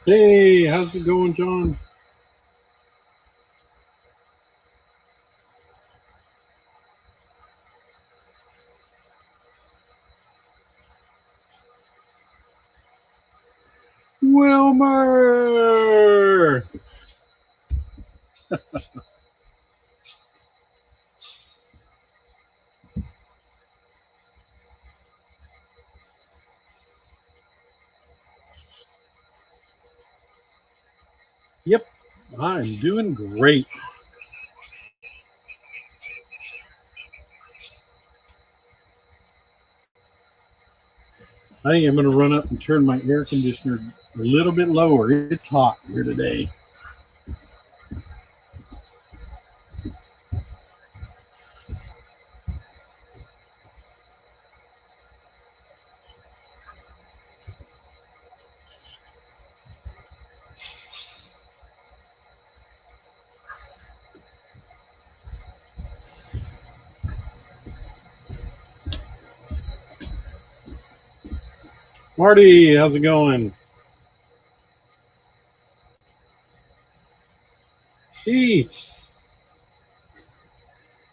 Hey, how's it going, John? Wilmer! Yep, I'm doing great. I think I'm going to run up and turn my air conditioner a little bit lower. It's hot here today. Marty, how's it going? Heath.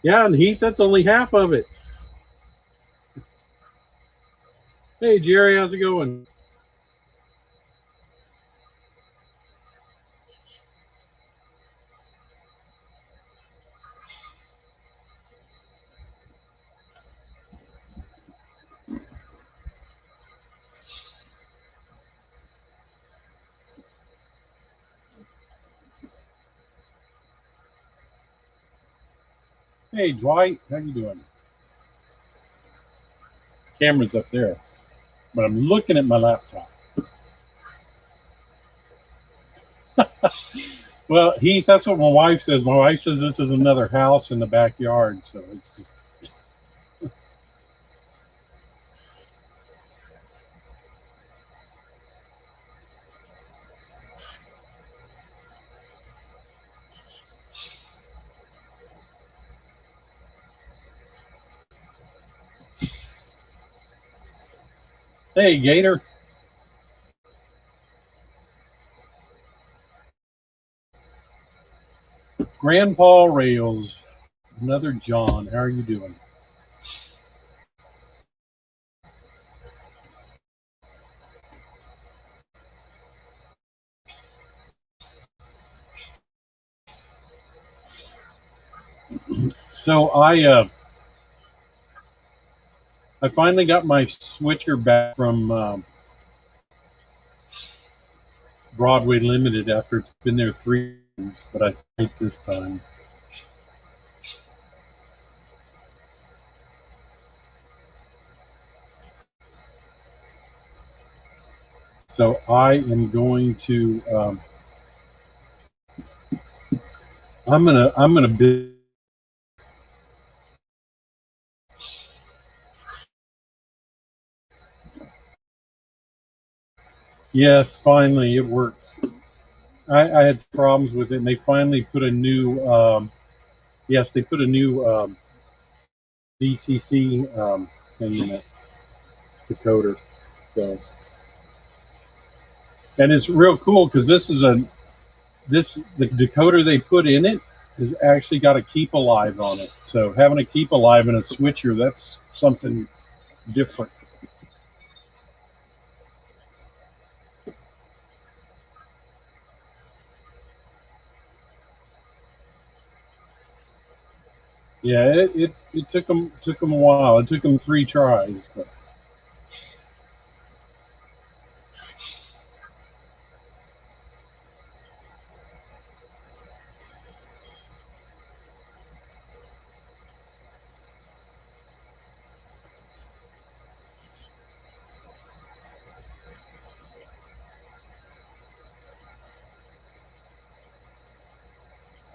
Yeah, and Heath, that's only half of it. Hey, Jerry, how's it going? Hey, Dwight, how you doing? Camera's up there, but I'm looking at my laptop. Well, Heath, that's what my wife says. My wife says this is another house in the backyard, so it's just. Hey, Gator. Grandpa Rails, another John. How are you doing? So I finally got my switcher back from Broadway Limited after it's been there 3 years, but I think this time. So I am going to I'm gonna build. Yes, finally it works. I had problems with it, and they finally put a new yes, they put a new DCC thing in it, decoder. So, and it's real cool because the decoder they put in it has actually got a keep alive on it. So having a keep alive in a switcher, that's something different. Yeah, it took them a while. It took them 3 tries, but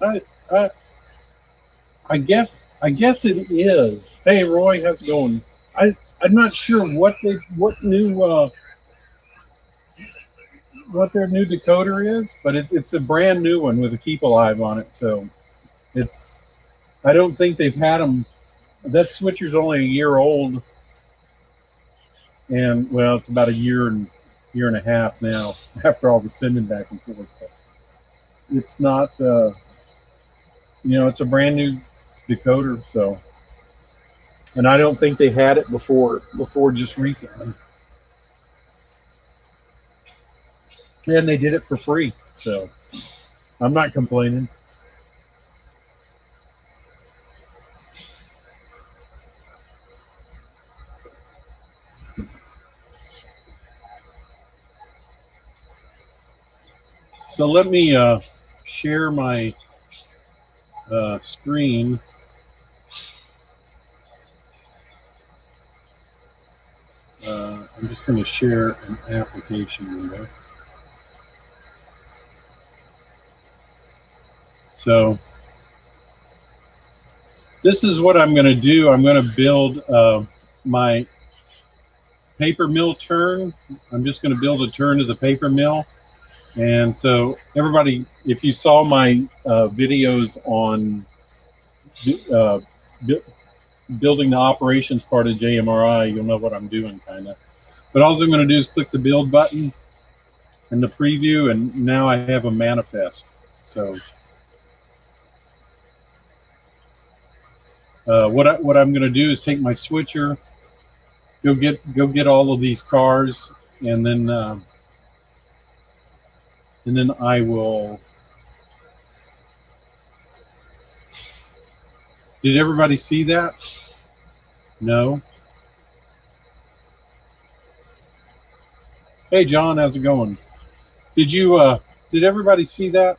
I I, I guess it is. Hey Roy, how's it going? I'm not sure what their new decoder is, but it's a brand new one with a keep alive on it. So it's I don't think they've had them. That switcher's only a year old, and well, it's about a year and year and a half now after all the sending back and forth. But it's not, it's a brand new decoder, so, and I don't think they had it before just recently. And they did it for free, so I'm not complaining. So let me share my screen. I'm just going to share an application window. So this is what I'm going to do. I'm going to build my paper mill turn. I'm just going to build a turn to the paper mill. And so everybody, if you saw my videos on building the operations part of JMRI, you'll know what I'm doing kind of. But all I'm going to do is click the build button and the preview, and now I have a manifest. So what I'm going to do is take my switcher, go get all of these cars, and then I will. Did everybody see that? No. Hey John, how's it going? Did everybody see that?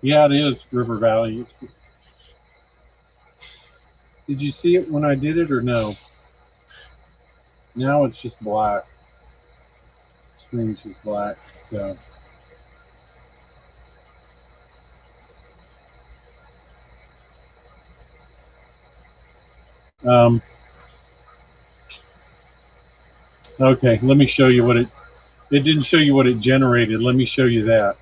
Yeah, it is River Valley. Did you see it when I did it or no? Now it's just black. Screen's just black. So okay, let me show you what it didn't show you what it generated. Let me show you that.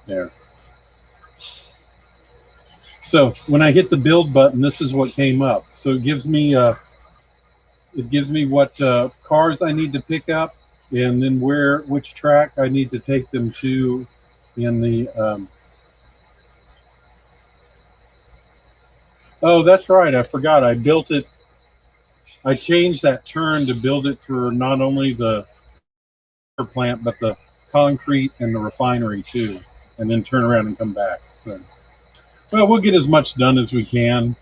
There. So when I hit the build button, this is what came up. So it gives me what cars I need to pick up, and then which track I need to take them to in the. Oh, that's right. I forgot. I built it. I changed that turn to build it for not only the plant but the concrete and the refinery too, and then turn around and come back. So, well, we'll get as much done as we can.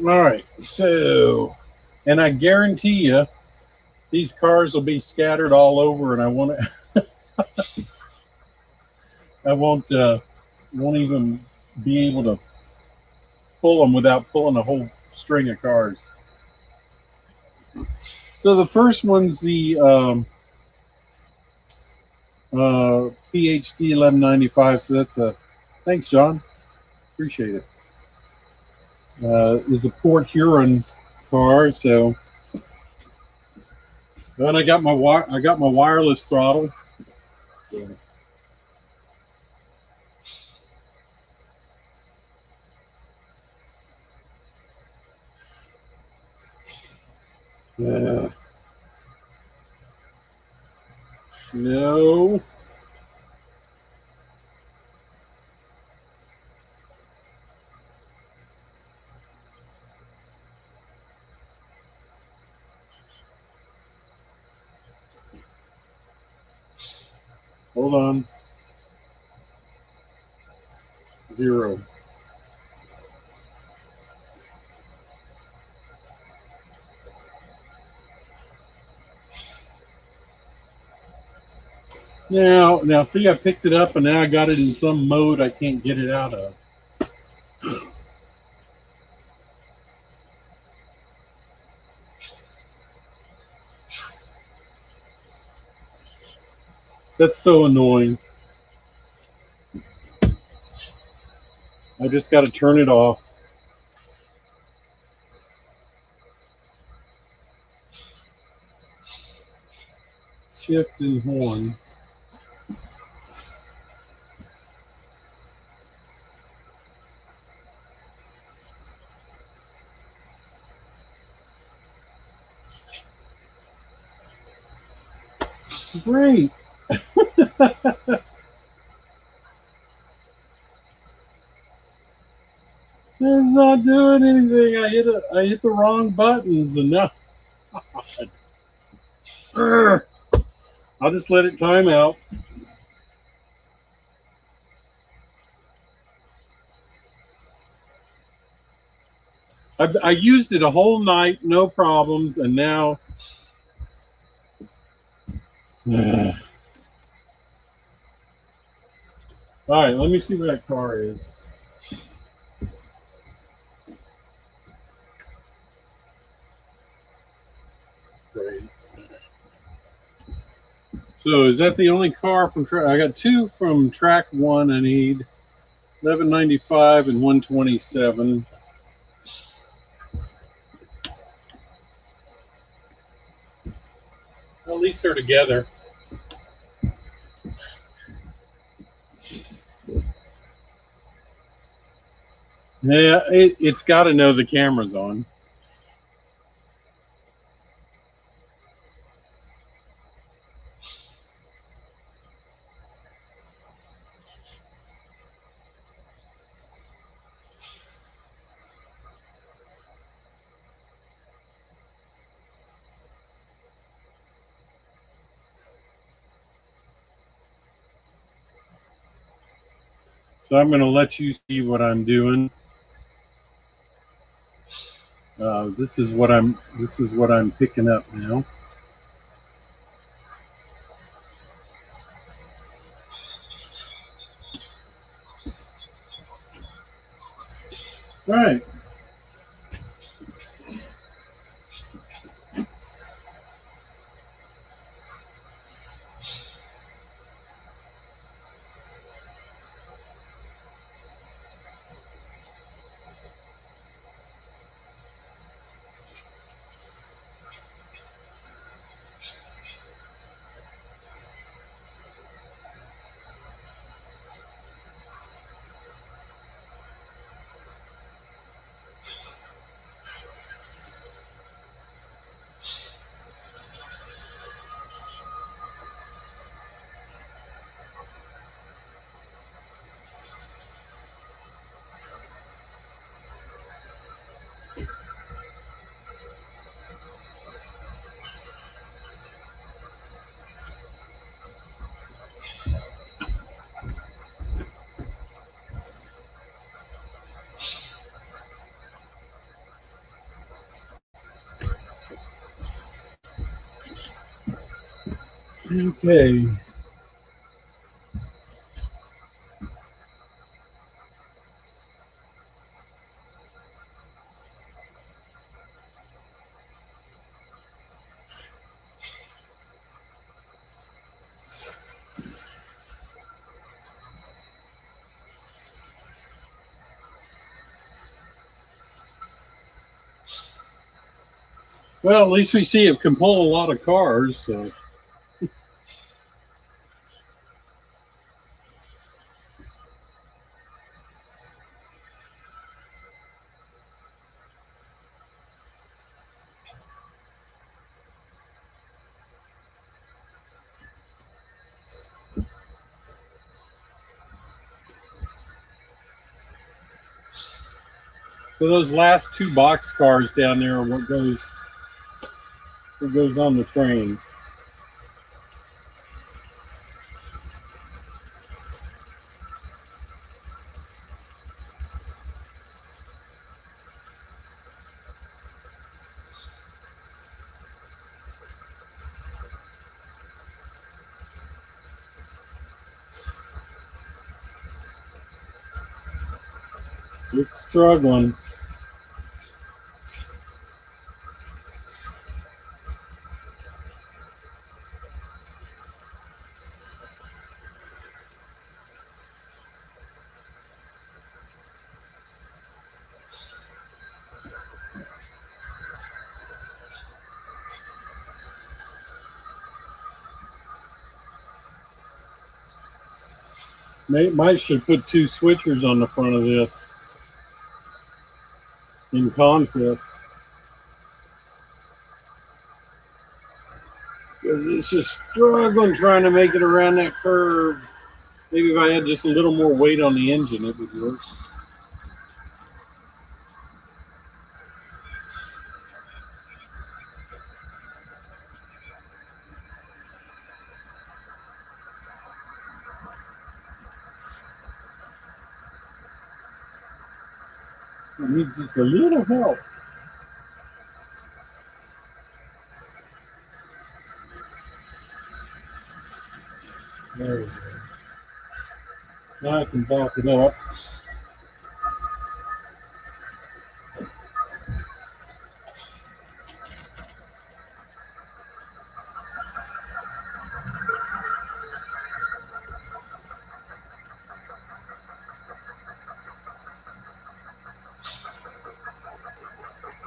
All right. So, and I guarantee you, these cars will be scattered all over, and I want to. I won't even be able to pull them without pulling a whole string of cars. So the first one's the PhD 1195. So that's a thanks, John. Appreciate it. Is a Port Huron car. So, and I got my wireless throttle. So, no. Hold on. 0. Now, see, I picked it up and now I got it in some mode I can't get it out of. That's so annoying. I just got to turn it off. Shift and horn. Great. It's not doing anything. I hit the wrong buttons and now I'll just let it time out. I used it a whole night, no problems, and now all right, let me see where that car is. Great. So is that the only car from track? I got two from track one. I need 1195 and 127. Well, at least they're together. Yeah, it's got to know the camera's on. So I'm going to let you see what I'm doing. This is what I'm picking up now. All right. Okay. Well, at least we see it can pull a lot of cars. So those last two box cars down there are what goes on the train. It's struggling. Might should put two switchers on the front of this in consist. Because it's just struggling trying to make it around that curve. Maybe if I had just a little more weight on the engine, it would work. I need just a little help. There we go. Now I can back it up.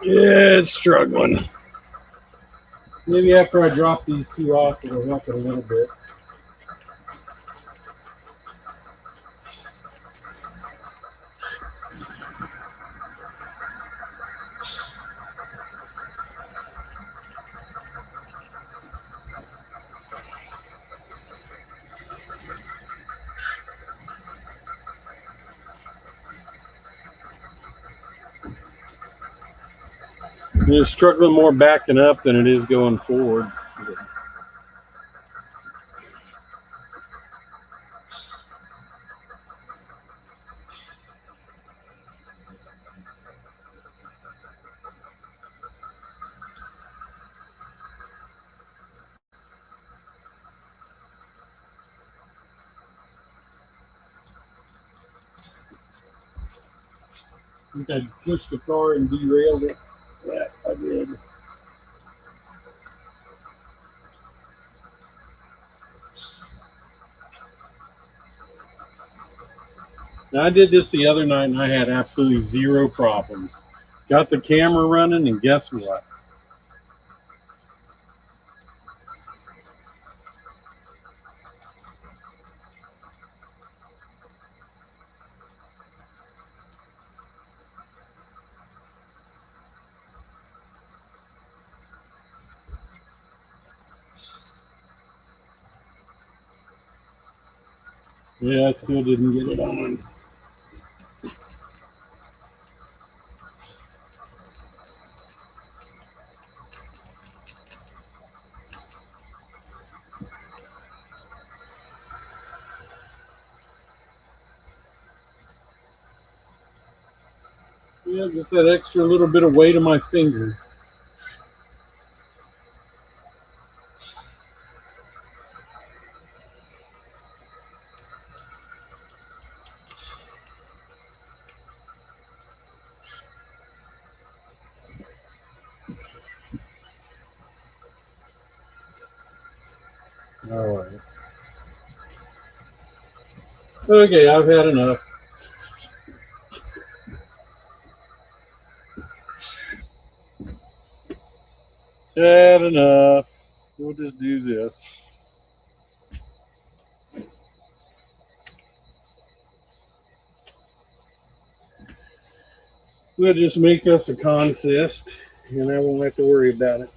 Yeah, it's struggling. Maybe after I drop these two off, it'll help it a little bit. It's struggling more backing up than it is going forward. I think I pushed the car and derailed it. Yeah, I did. Now, I did this the other night and I had absolutely zero problems. Got the camera running, and guess what? Yeah, I still didn't get it on. Yeah, just that extra little bit of weight on my finger. All right. Okay, I've had enough. Had enough. We'll just do this. We'll just make us a consist, and I won't have to worry about it.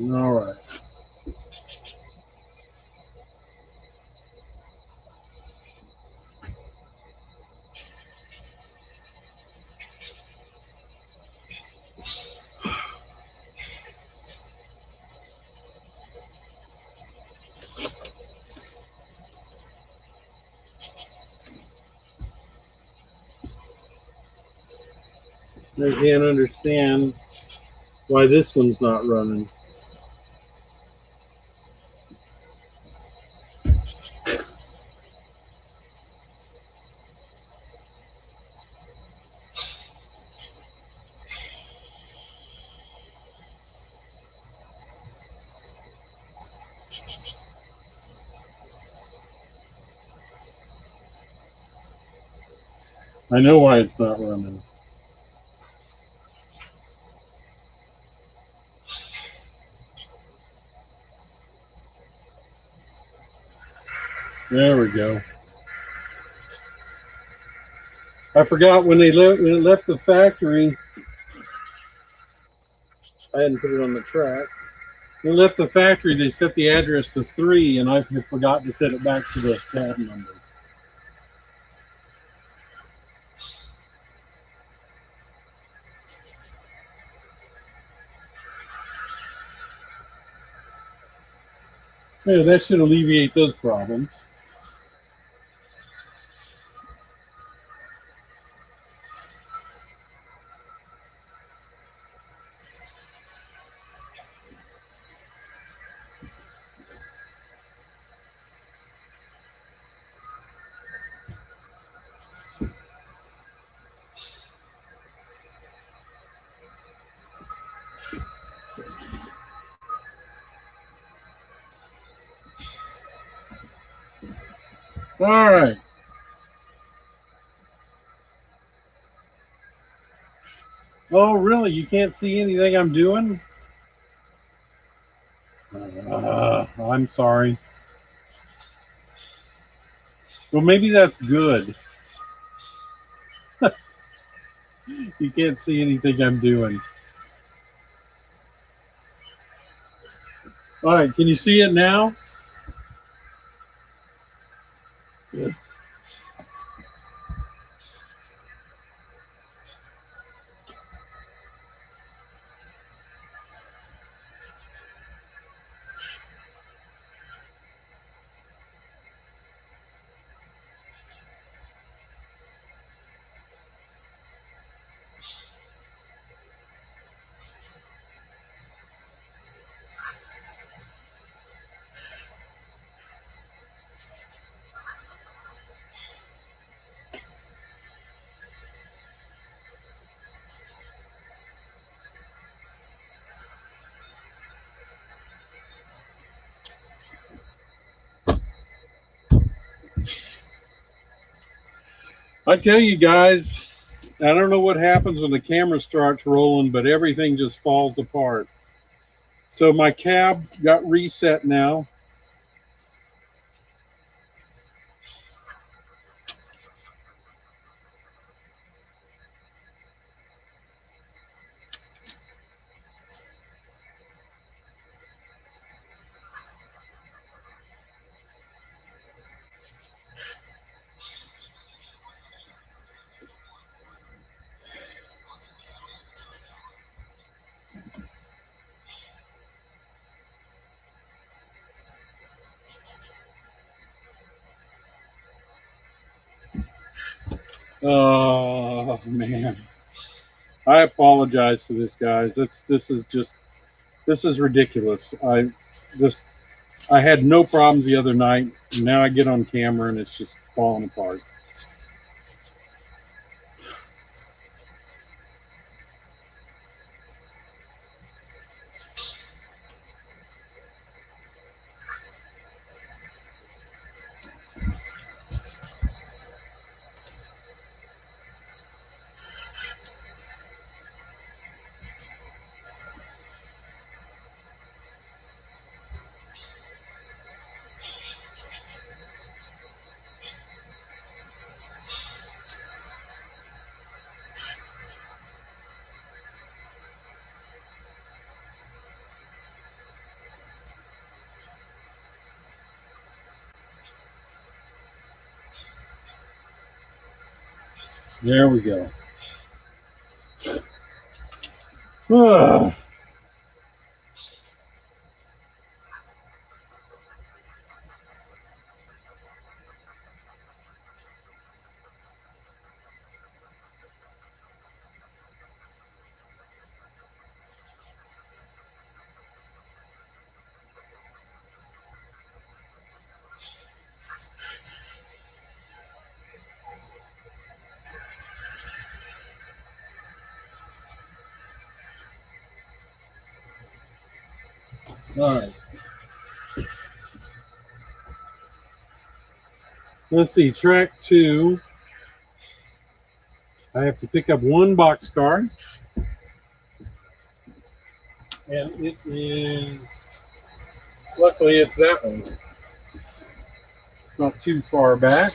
All right. I can't understand why this one's not running. I know why it's not running. There we go. I forgot when it left the factory. I hadn't put it on the track. When it left the factory, they set the address to 3, and I forgot to set it back to the cab number. Yeah, that should alleviate those problems. All right. Oh, really? You can't see anything I'm doing? I'm sorry. Well, maybe that's good. You can't see anything I'm doing. All right, can you see it now? I tell you guys, I don't know what happens when the camera starts rolling, but everything just falls apart. So my cab got reset now. Oh man, I apologize for this, guys. This is ridiculous. I had no problems the other night. And now I get on camera and it's just falling apart. There we go. Ugh. All right. Let's see, track 2. I have to pick up one boxcar. And it is, luckily it's that one. It's not too far back.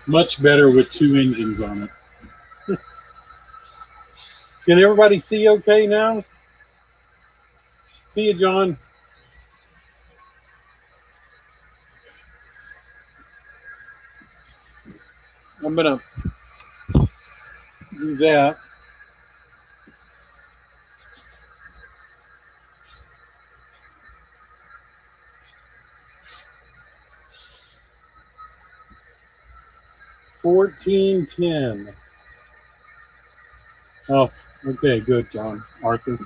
Much better with 2 engines on it. Can everybody see okay now? See you, John. I'm going to do that. $14.10. Oh, okay, good, John. Arthur.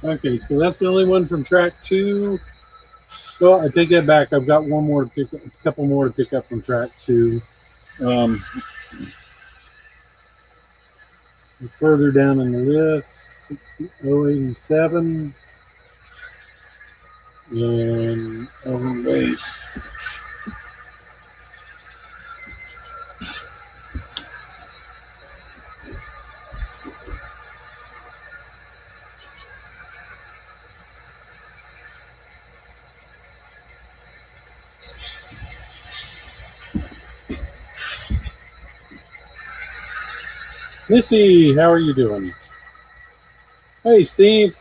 Okay, so that's the only one from track 2. Well, I take that back. I've got one more to pick up, a couple more to pick up from track 2. Further down in the list, 087. And wait. Missy, how are you doing? Hey, Steve.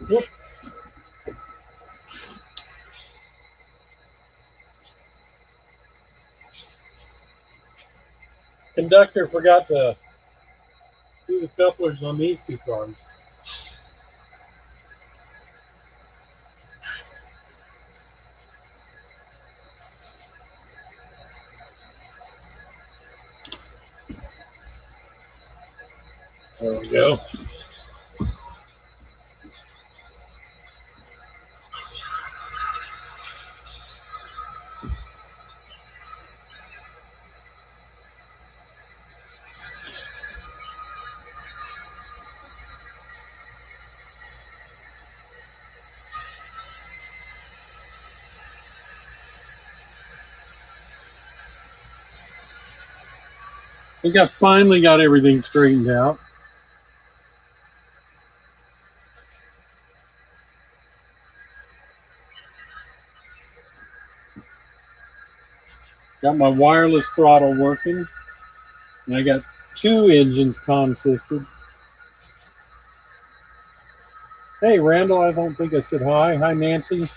Whoops. Conductor forgot to do the couplers on these 2 cars. There we go. I think I finally got everything straightened out. Got my wireless throttle working. And I got 2 engines consisted. Hey, Randall, I don't think I said hi. Hi, Nancy.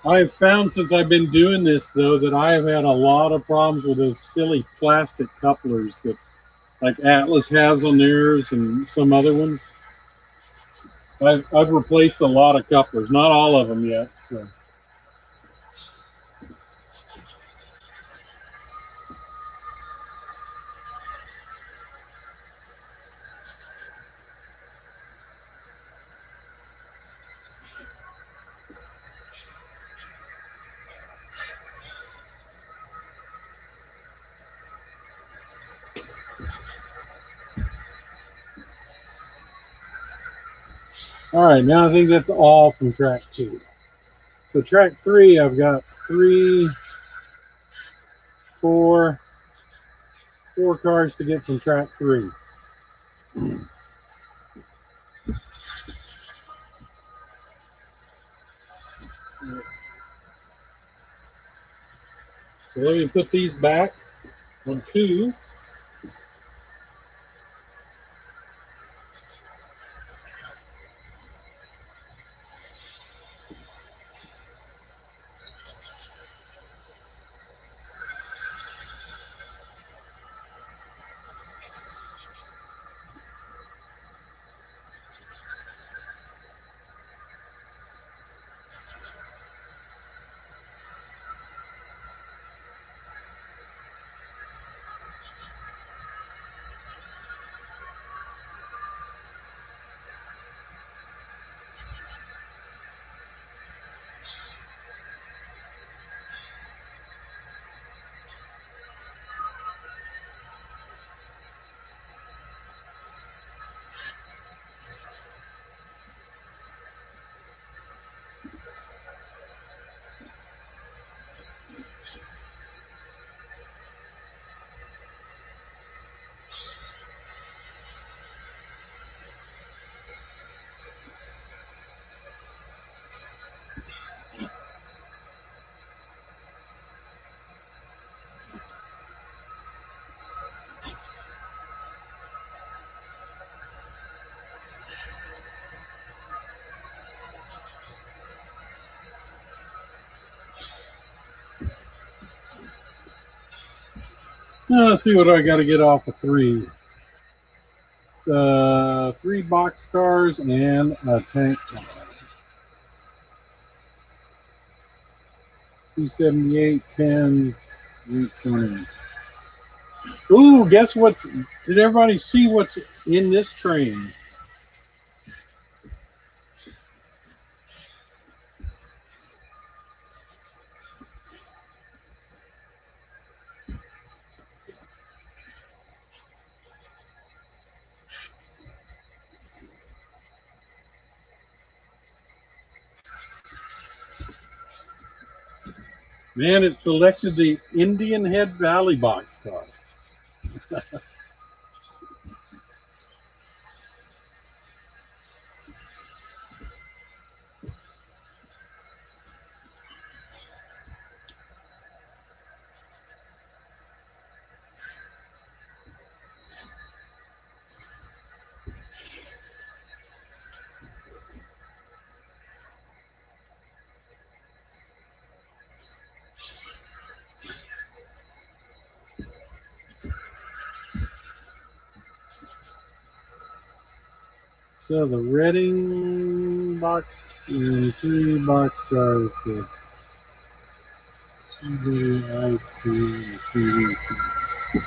I've found since I've been doing this, though, that I have had a lot of problems with those silly plastic couplers that like Atlas has on theirs and some other ones. I've replaced a lot of couplers, not all of them yet. So. All right, now I think that's all from track 2. So track 3, I've got 4 cars to get from track 3. So let me put these back on 2. Now let's see what I got to get off of 3. 3 box cars and a tank car. 278, 10, 320. Ooh, guess what's? Did everybody see what's in this train? Man, it selected the Indian Head Valley boxcar. So the Reading box and 3 box drives, the IP, the CD keys.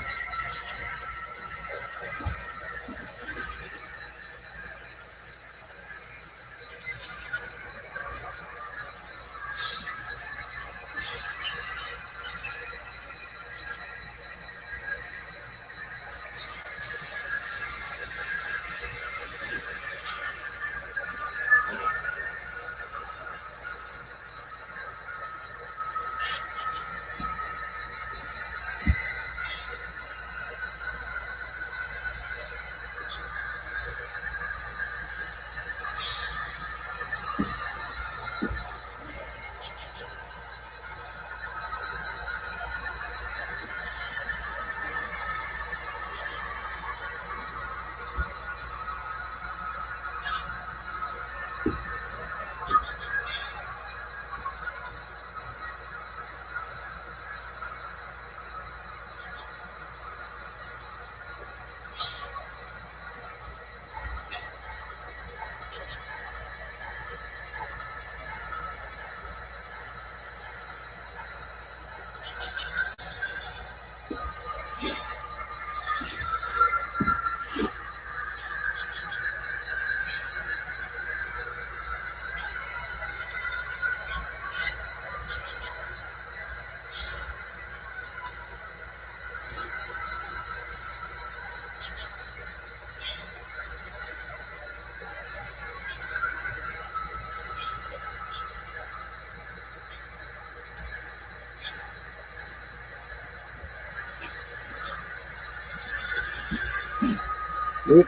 Oop.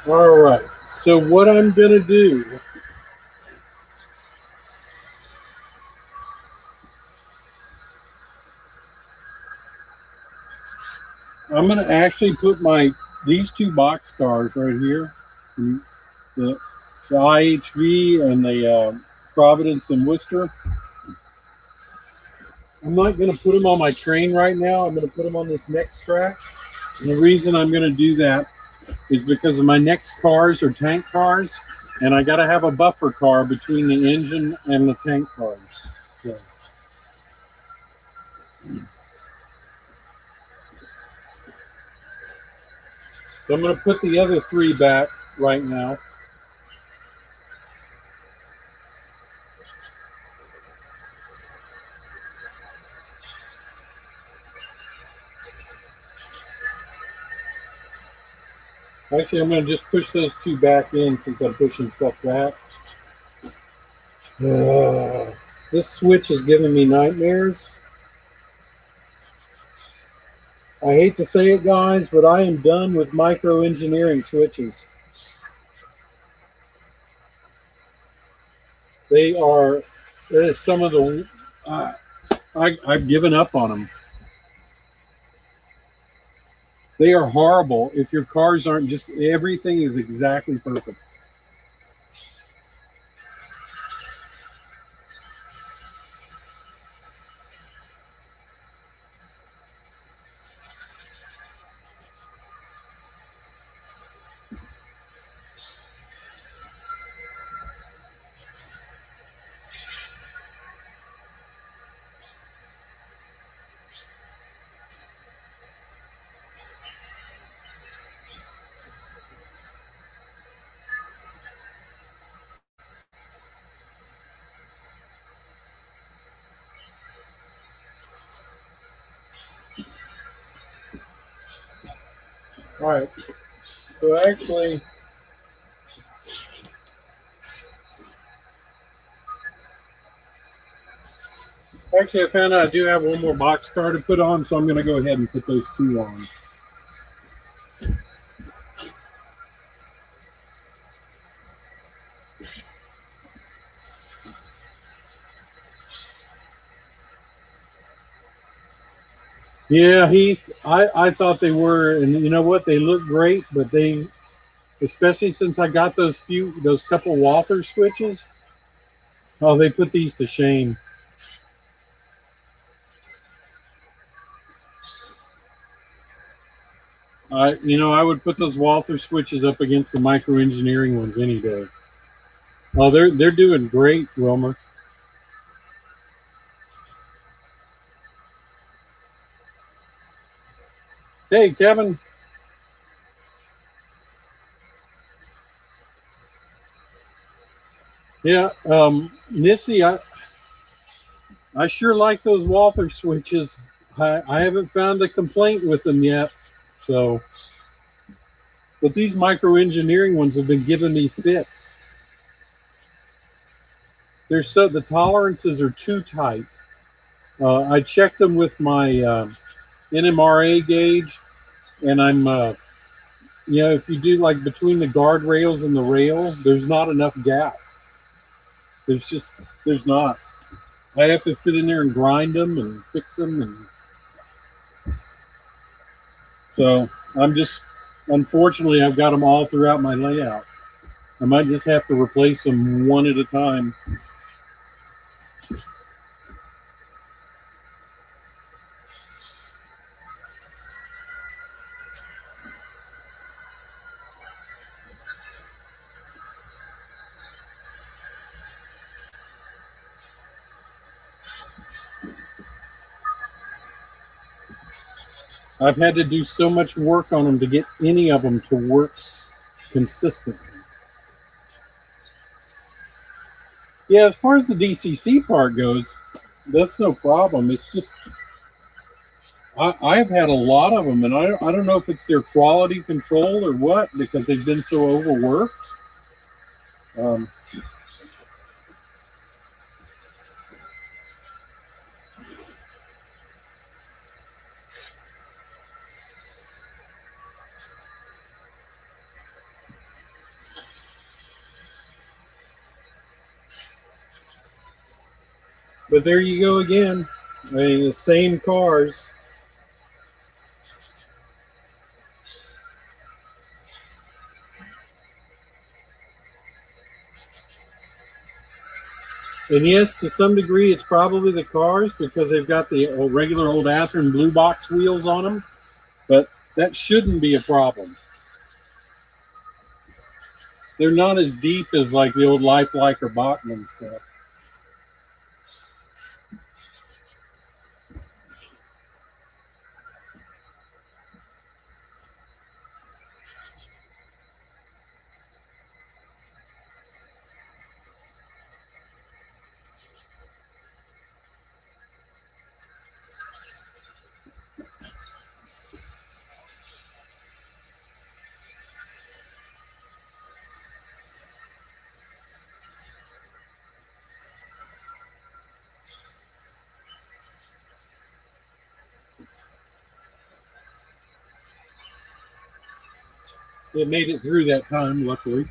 All right, so what I'm going to do, I'm going to actually put these 2 box cars right here, the IHV and the Providence and Worcester. I'm not going to put them on my train right now. I'm going to put them on this next track. And the reason I'm going to do that is because of my next cars are tank cars, and I got to have a buffer car between the engine and the tank cars. So I'm going to put the other 3 back right now. Actually, I'm going to just push those 2 back in since I'm pushing stuff back. This switch is giving me nightmares. I hate to say it, guys, but I am done with micro engineering switches. That is some of the, I've given up on them. They are horrible if your cars aren't just, everything is exactly perfect. All right, so actually I found out I do have one more box car to put on, so I'm going to go ahead and put those 2 on. Yeah, Heath, I thought they were, and you know what? They look great, but they, especially since I got those couple Walther switches, oh, they put these to shame. I would put those Walther switches up against the micro engineering ones any day. Oh, they're doing great, Wilmer. Hey, Kevin. Yeah, Nissy, I sure like those Walther switches. I haven't found a complaint with them yet. So, but these micro engineering ones have been giving me fits. The tolerances are too tight. I checked them with my NMRA gauge, and if you do like between the guardrails and the rail, there's not enough gap. There's not. I have to sit in there and grind them and fix them, and so unfortunately, I've got them all throughout my layout. I might just have to replace them one at a time. I've had to do so much work on them to get any of them to work consistently. Yeah, as far as the DCC part goes, that's no problem. It's just I've had a lot of them, and I don't know if it's their quality control or what, because they've been so overworked. But there you go again. I mean, the same cars. And yes, to some degree, it's probably the cars because they've got the regular old Athearn blue box wheels on them. But that shouldn't be a problem. They're not as deep as like the old Lifelike or Bachmann stuff. It made it through that time, luckily.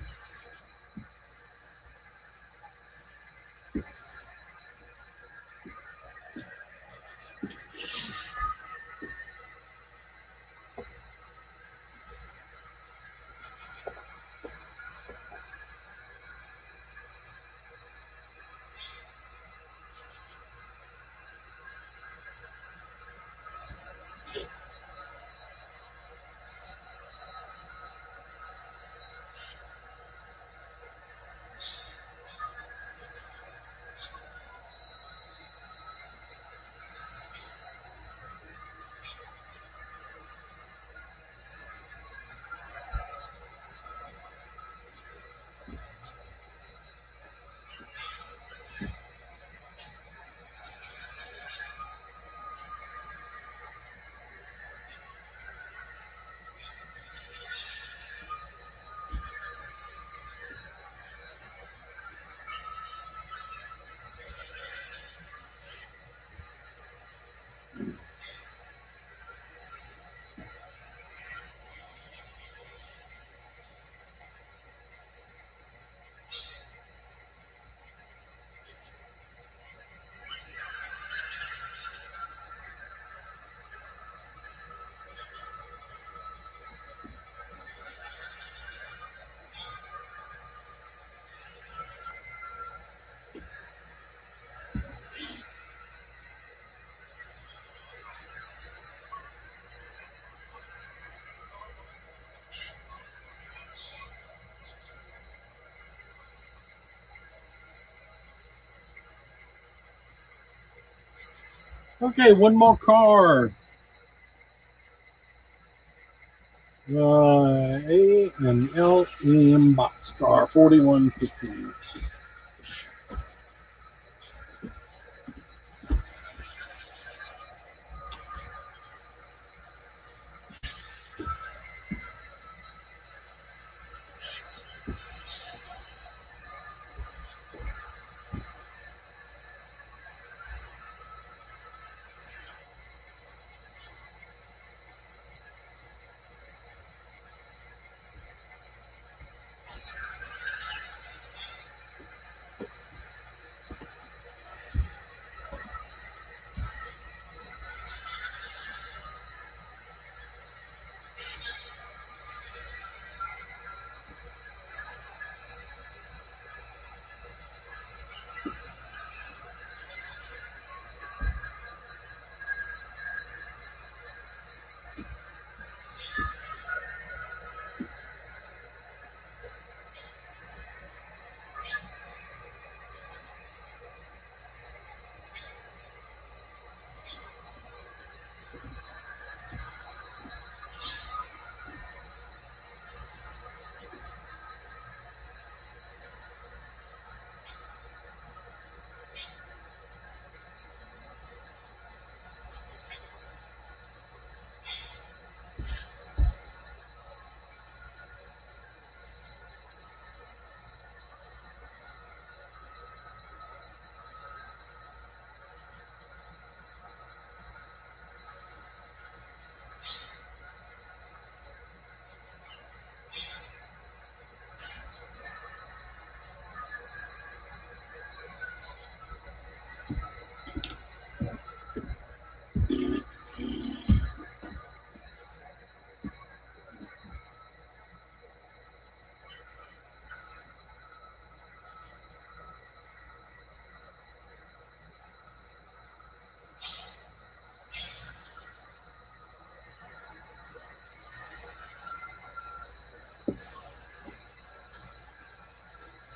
Okay, one more car. A and LM boxcar 4115.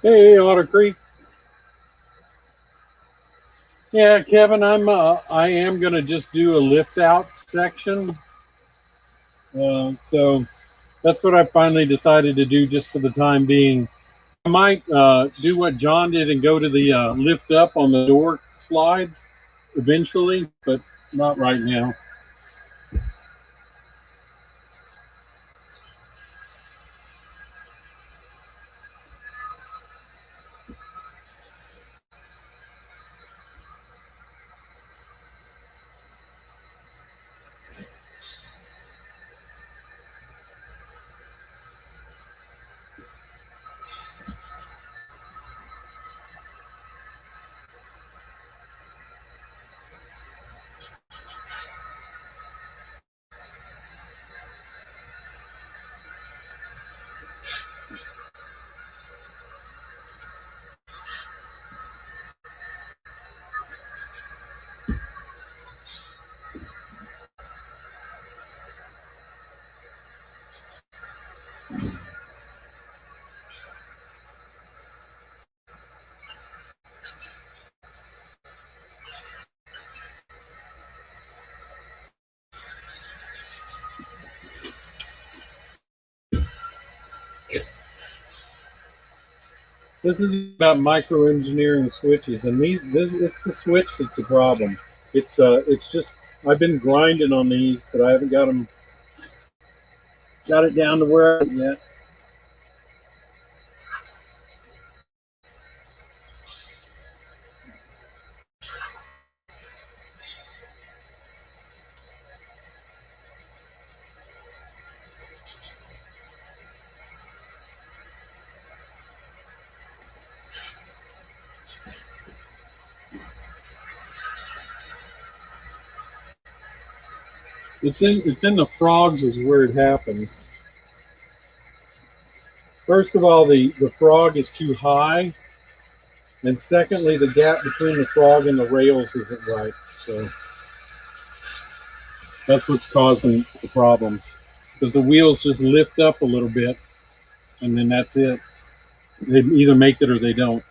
Hey, Otter Creek. Yeah, Kevin, I am gonna just do a lift out section. So that's what I finally decided to do just for the time being. I might do what John did and go to the lift up on the door slides eventually, but not right now. This is about micro engineering switches, and it's the switch that's the problem. It's just I've been grinding on these, but I haven't got it down to where I yet. It's in the frogs is where it happens. First of all, the frog is too high, and secondly, the gap between the frog and the rails isn't right. So that's what's causing the problems. Because the wheels just lift up a little bit, and then that's it. They either make it or they don't.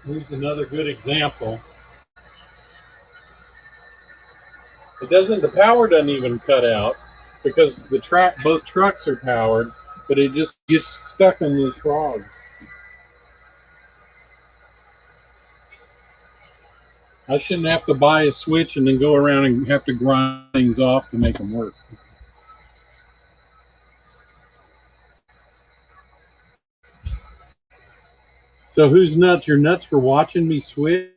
Here's another good example. The power doesn't even cut out because both trucks are powered, but it just gets stuck in those frogs. I shouldn't have to buy a switch and then go around and have to grind things off to make them work. So who's nuts? You're nuts for watching me switch?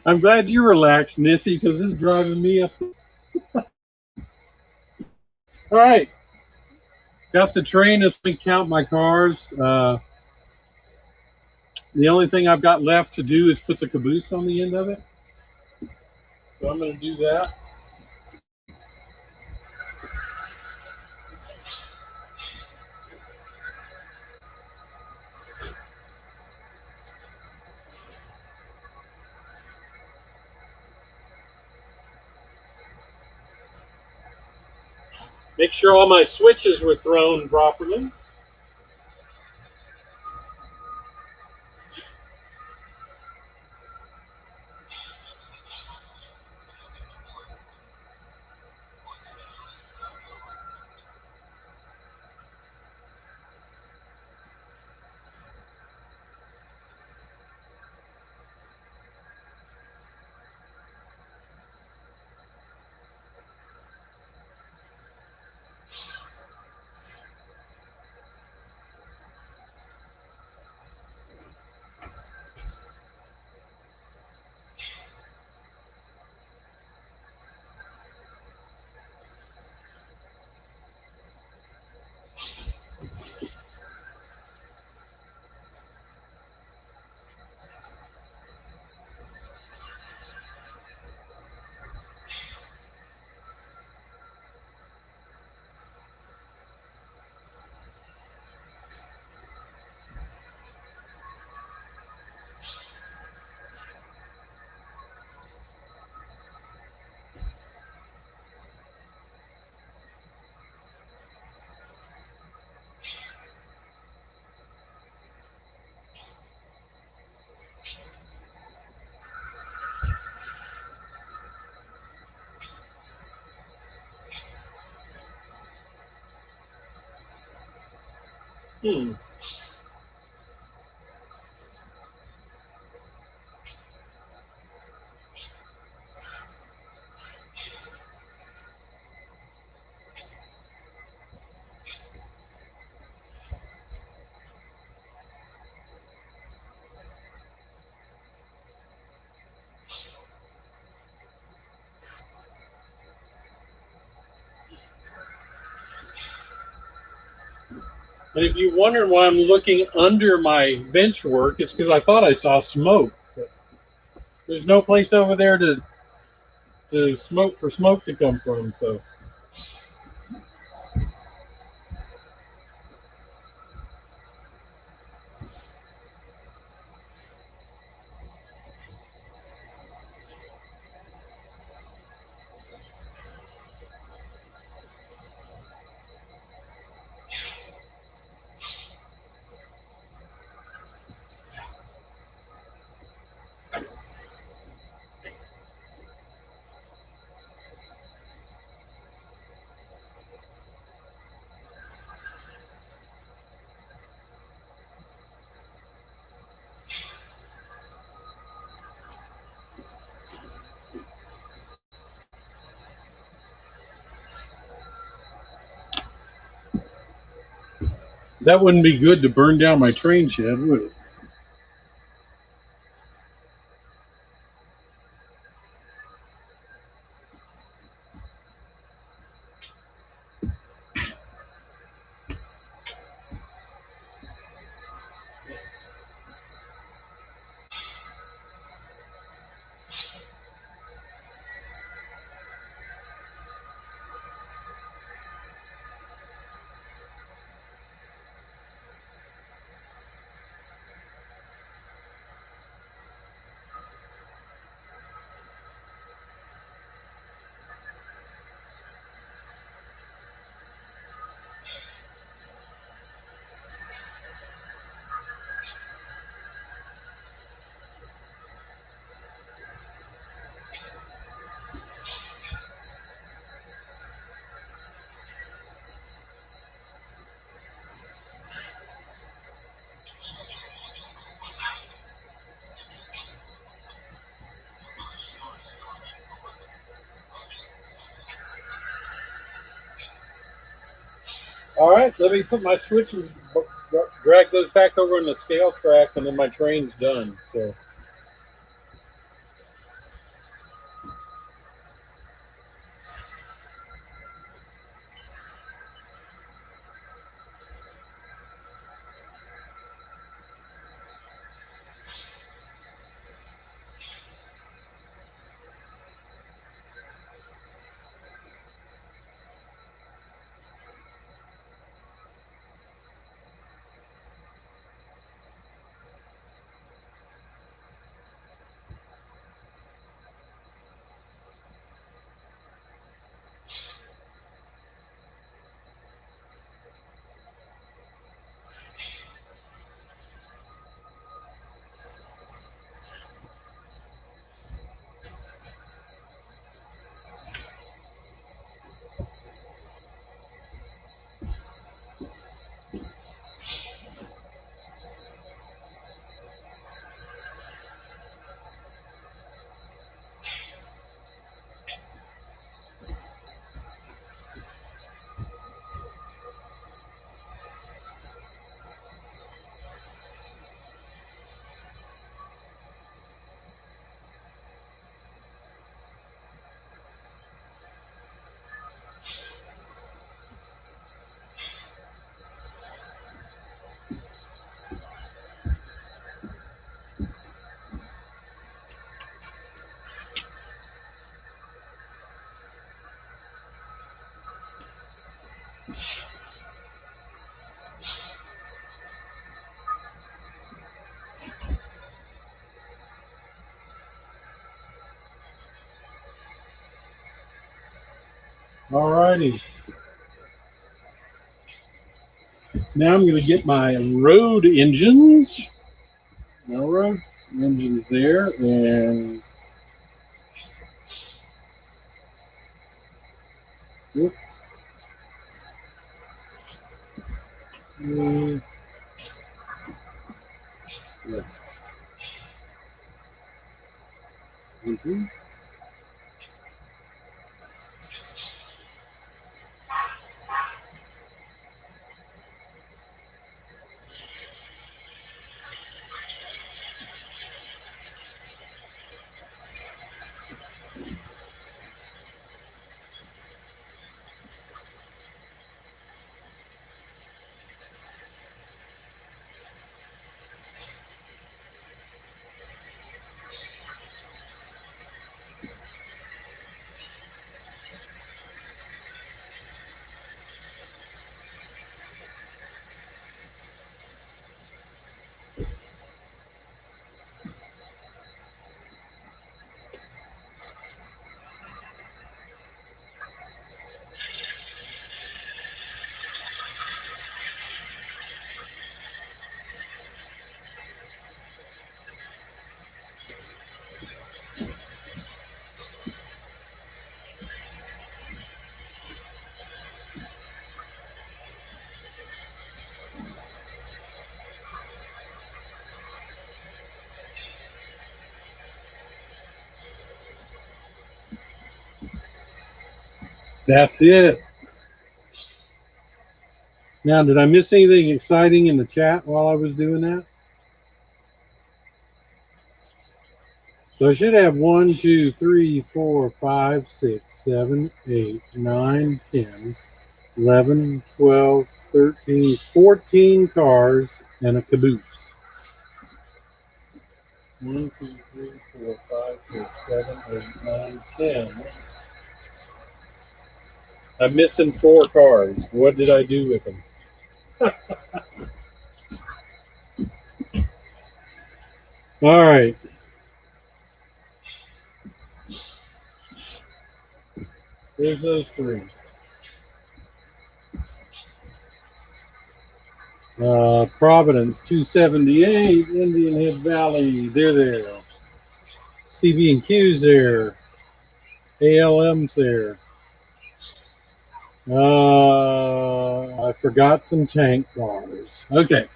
I'm glad you relaxed, Nissy, because this is driving me up. All right. Got the train. Let me count my cars. The only thing I've got left to do is put the caboose on the end of it. So I'm going to do that. Make sure all my switches were thrown properly. And if you wonder why I'm looking under my bench work, it's because I thought I saw smoke. But there's no place over there to smoke to come from. So that wouldn't be good to burn down my train shed, would it? All right, let me put my switches, drag those back over on the scale track, and then my train's done. So. All righty. Now I'm going to get my road engines. No road engines there, and whoop, yeah. Mhm. That's it. Now, did I miss anything exciting in the chat while I was doing that? So I should have 1, 2, 3, 4, 5, 6, 7, 8, 9, 10, 11, 12, 13, 14 cars and a caboose. 1, 2, 3, 4, 5, 6, 7, 8, 9, 10. I'm missing 4 cars. What did I do with them? All right. There's those 3. Providence, 278, Indian Head Valley, they're there. CB&Q's there. ALM's there. I forgot some tank cars. Okay.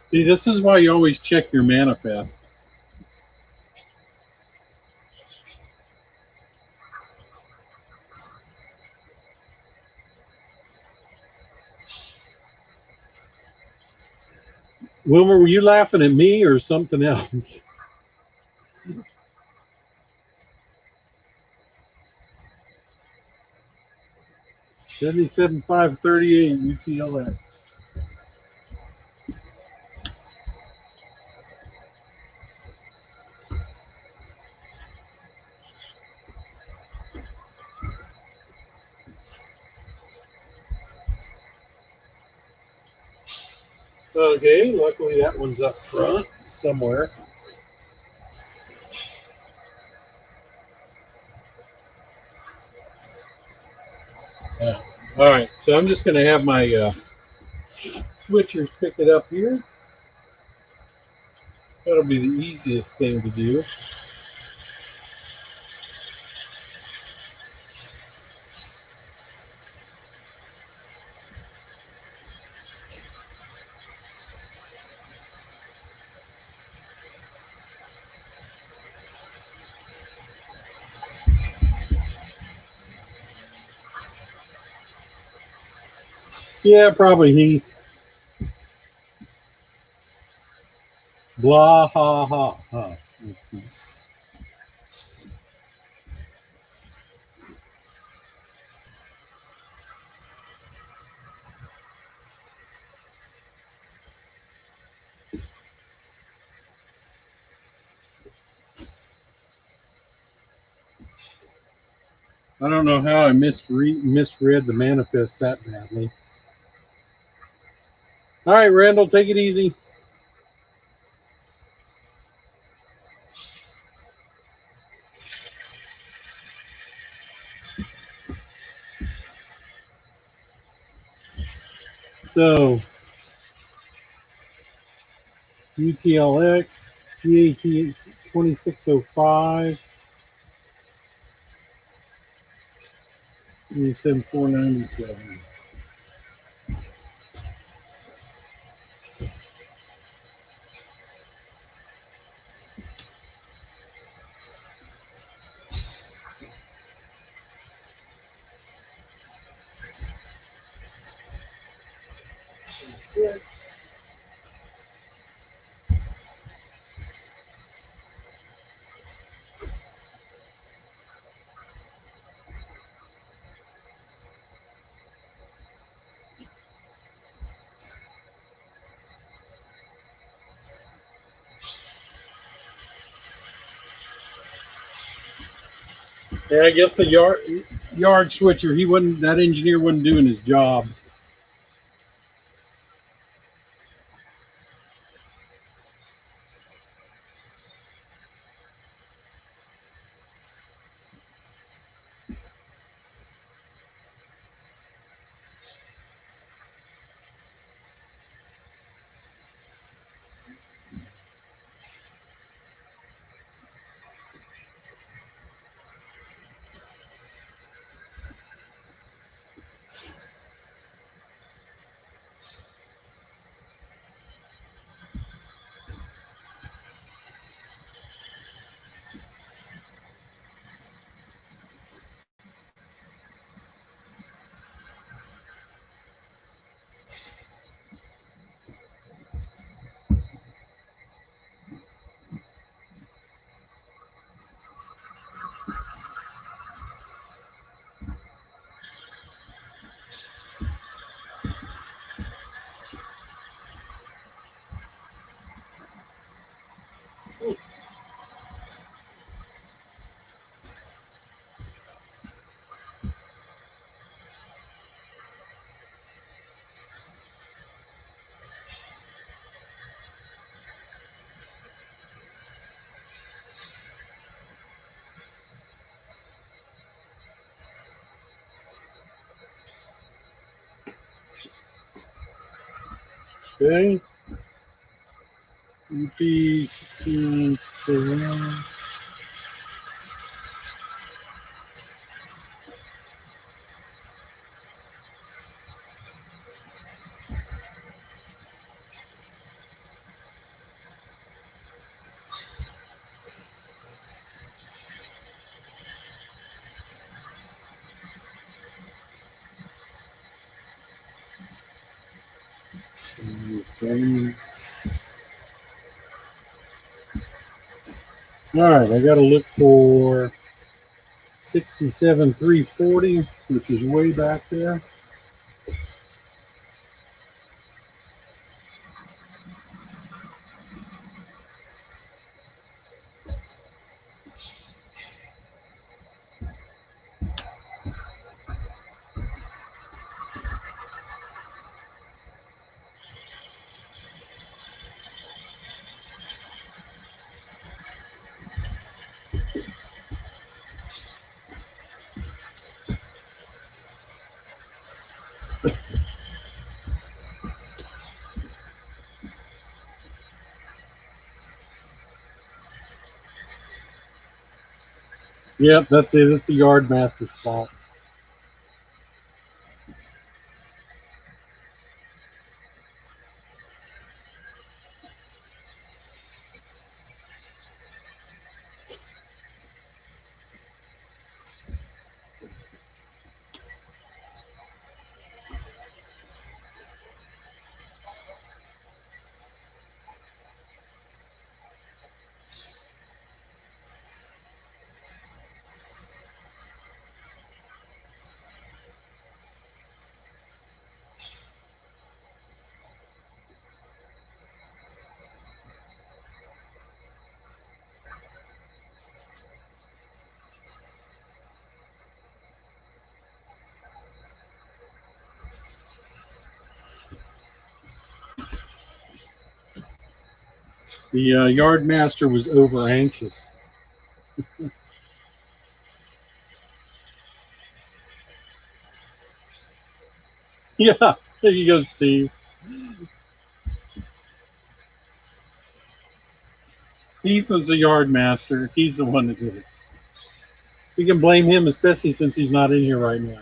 See, this is why you always check your manifest. Wilmer, were you laughing at me or something else? 77,538 UTLX. Okay, luckily that one's up front somewhere. Yeah. All right, so I'm just going to have my switchers pick it up here. That'll be the easiest thing to do. Yeah, probably Heath. Blah, ha, ha, ha. I don't know how I misread the manifest that badly. All right, Randall, take it easy. So, UTLX, GAT 2605, 27497. Yeah, I guess the yard switcher, that engineer wasn't doing his job. Okay. UP 1641. All right, I got to look for 67,340, which is way back there. Yep, that's it. It's the yard master spot. The yard master was over anxious. Yeah, there you go, Steve. Heath was the yard master. He's the one that did it. We can blame him, especially since he's not in here right now.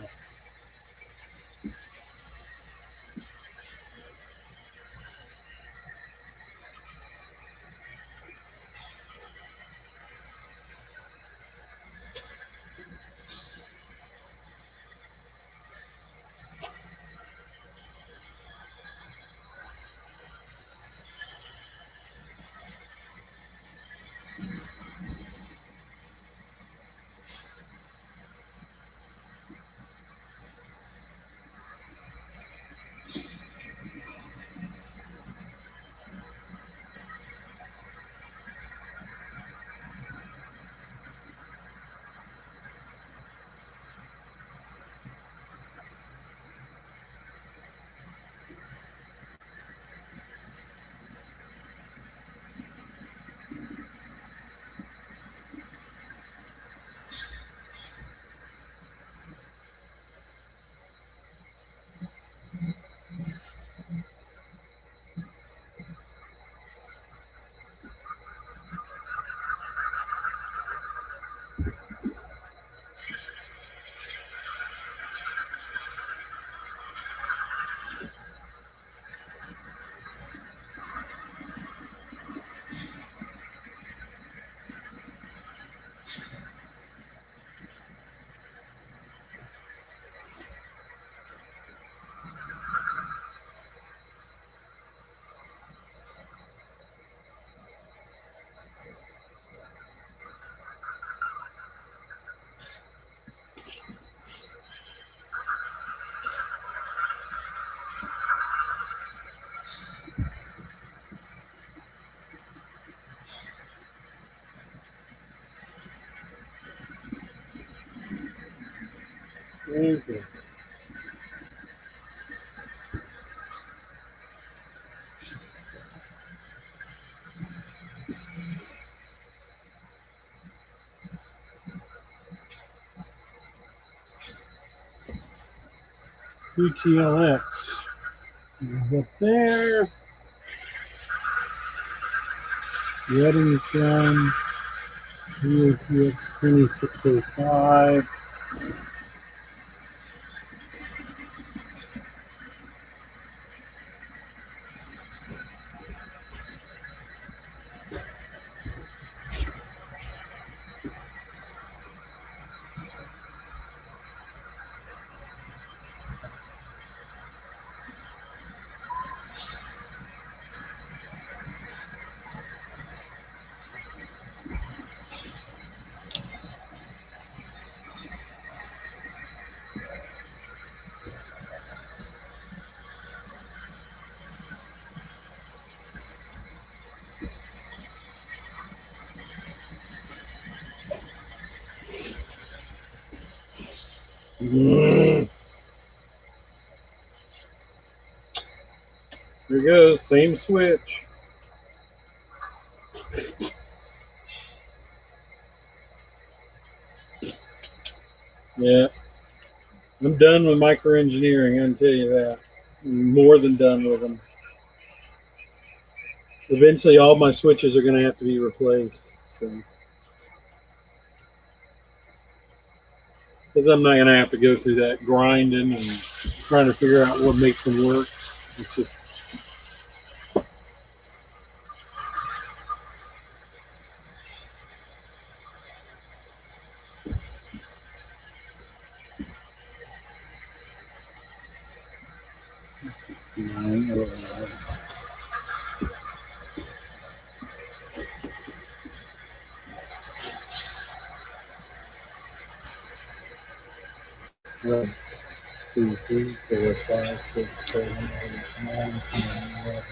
Okay. UTLX is up there. Reading is done. GOTX 2605. There it goes, same switch. Yeah, I'm done with microengineering, I can tell you that. More than done with them. Eventually, all my switches are going to have to be replaced. So, because I'm not going to have to go through that grinding and trying to figure out what makes them work. It's just One, 2, 3, 4, 5, 6, 7, 8, 9, 10, 11.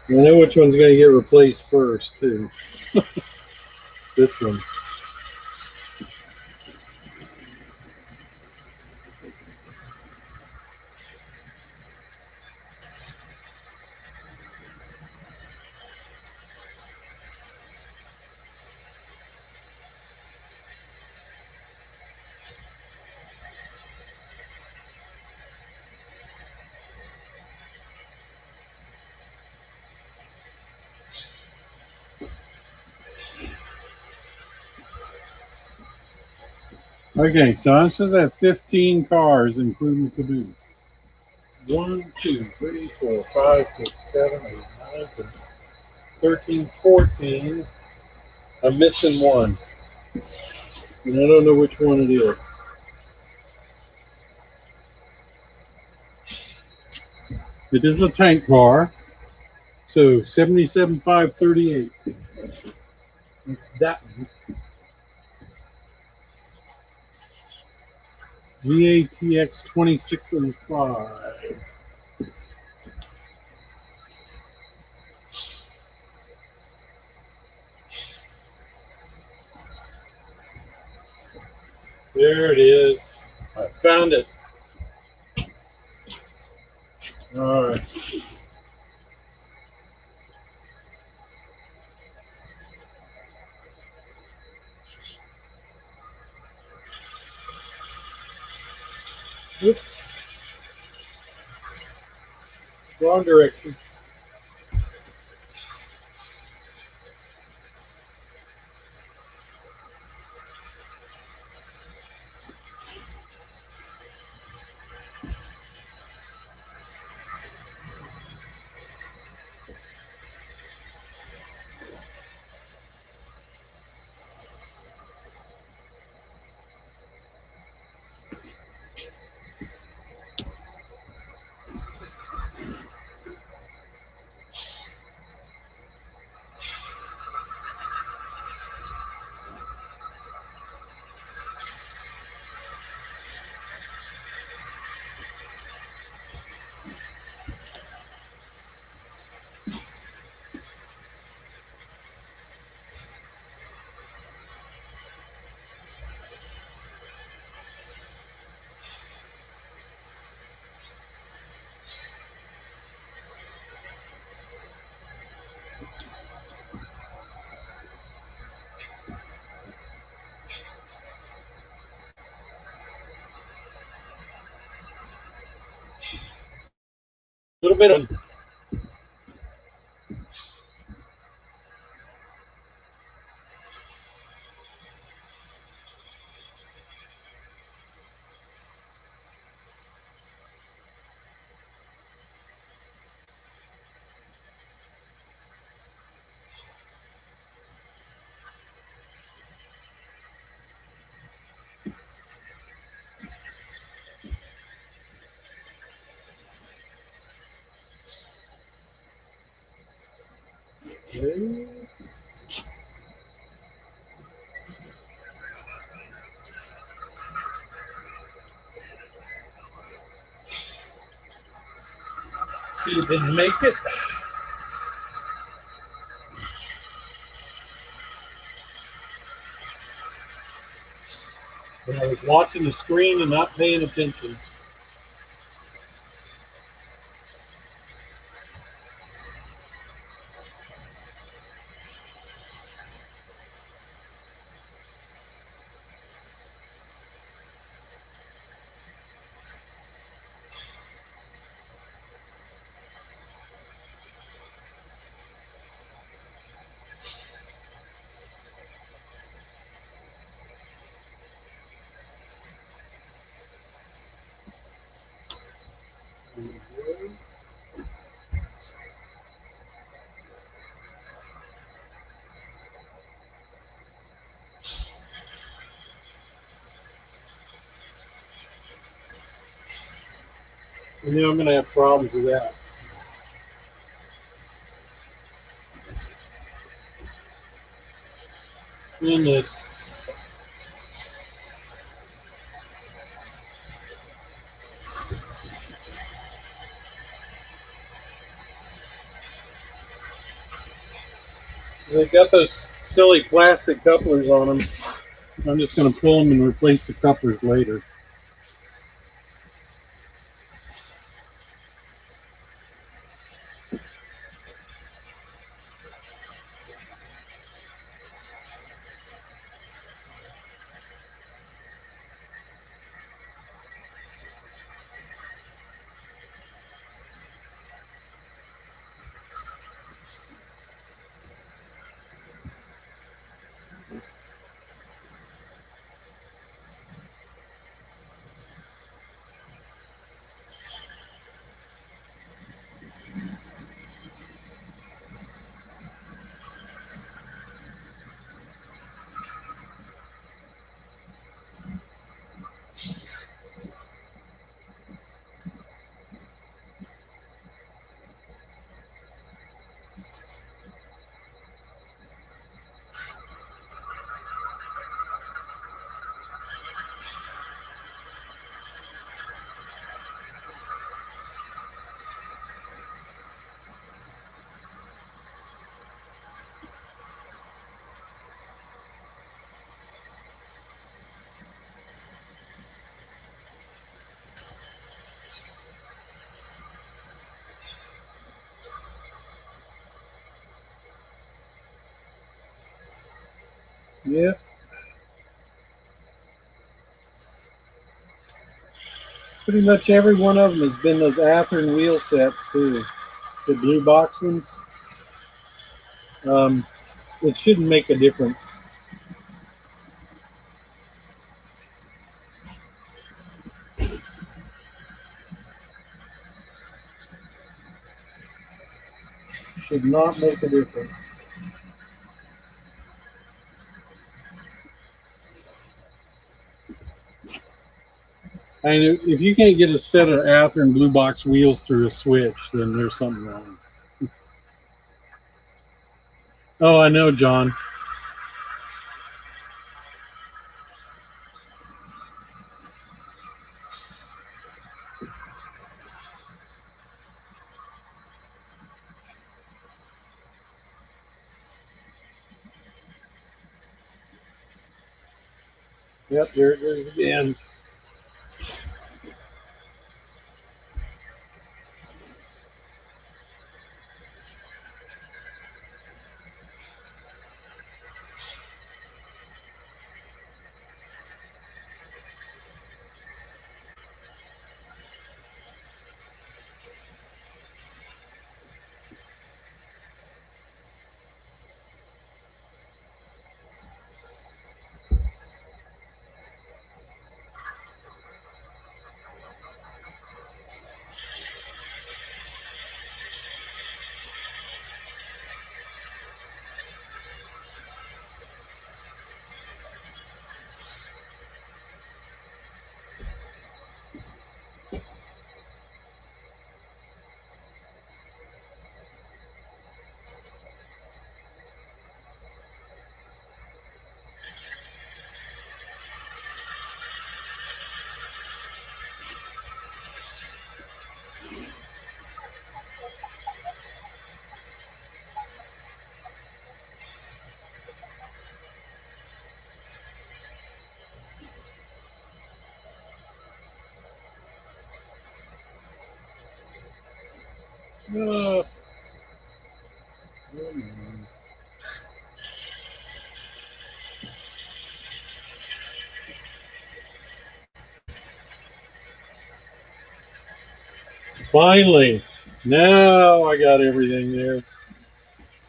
I know which one's going to get replaced first, too. This one. Okay, so I'm supposed to have 15 cars, including the caboose. 1, 2, 3, 4, 5, 6, 7, 8, 9, 10, 13, 14. I'm missing one. And I don't know which one it is. It is a tank car. So 77,538. It's that one. GATX 2605. There it is. I found it. All right. Oops. Wrong direction. A little bit of. See, it didn't make it. But I was watching the screen and not paying attention. I knew I'm going to have problems with that. In this. They've got those silly plastic couplers on them. I'm just going to pull them and replace the couplers later. Yep. Pretty much every one of them has been those Athearn wheel sets too. The blue box ones. It shouldn't make a difference. Should not make a difference. And if you can't get a set of Athearn blue box wheels through a switch, then there's something wrong. Oh, I know, John. Yep, there it goes again. Uh, Finally, now I got everything there.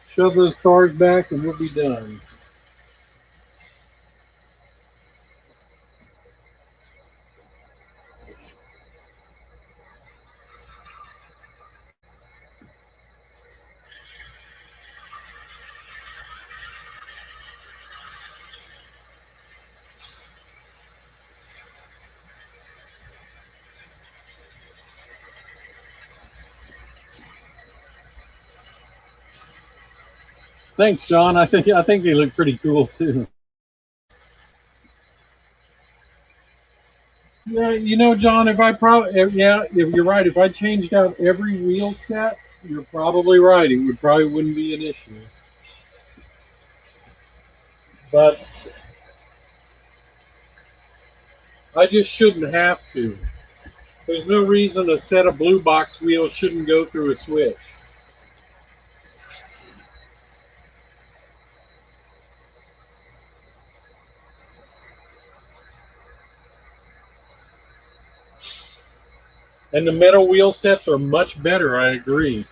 Shove those cars back and we'll be done. Thanks, John. I think they look pretty cool too. Yeah, John, if you're right. If I changed out every wheel set, you're probably right. It probably wouldn't be an issue. But I just shouldn't have to. There's no reason a set of blue box wheels shouldn't go through a switch. And the metal wheel sets are much better, I agree.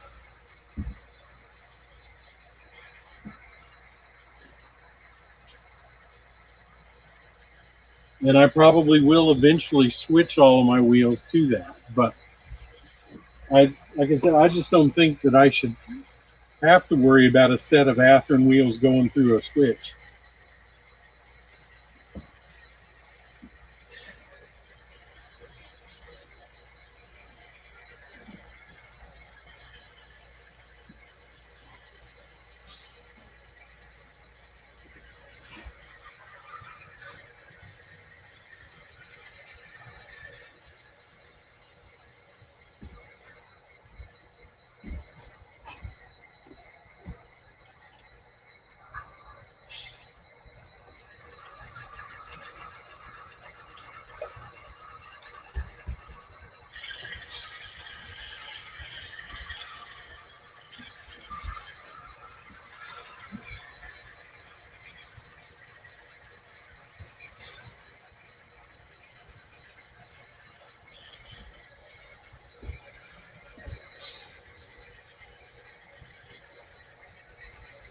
And I probably will eventually switch all of my wheels to that. But like I said, I just don't think that I should have to worry about a set of Athearn wheels going through a switch.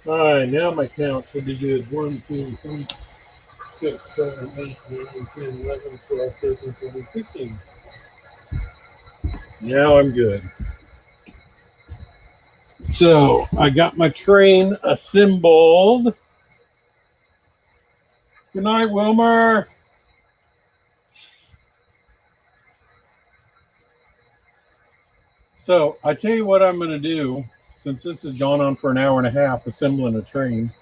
All right, now my count should be good. 1, 2, 3, 6, 7, 8, 9, 10, 11, 12, 13, 14, 15. Now I'm good. So I got my train assembled. Good night, Wilmer. So I tell you what I'm going to do, since this has gone on for an hour and a half, assembling a train.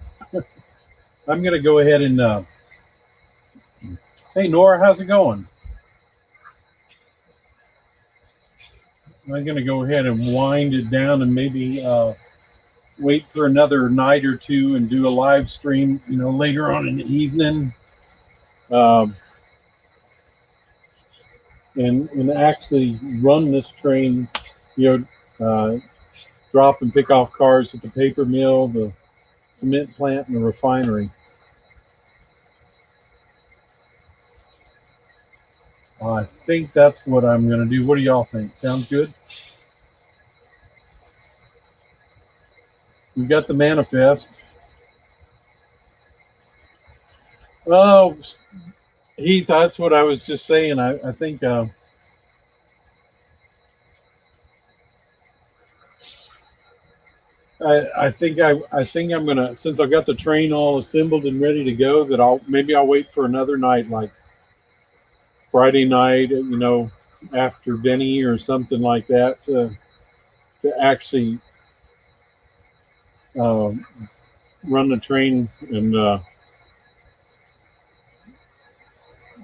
I'm going to go ahead and, hey, Nora, how's it going? I'm going to go ahead and wind it down and maybe wait for another night or two and do a live stream, later on in the evening. And actually run this train, drop and pick off cars at the paper mill, the cement plant, and the refinery. I think that's what I'm going to do. What do y'all think? Sounds good? We've got the manifest. Oh, Heath, that's what I was just saying. I think I think I'm gonna, since I've got the train all assembled and ready to go, that I'll wait for another night, like Friday night, after Benny or something like that, to actually run the train and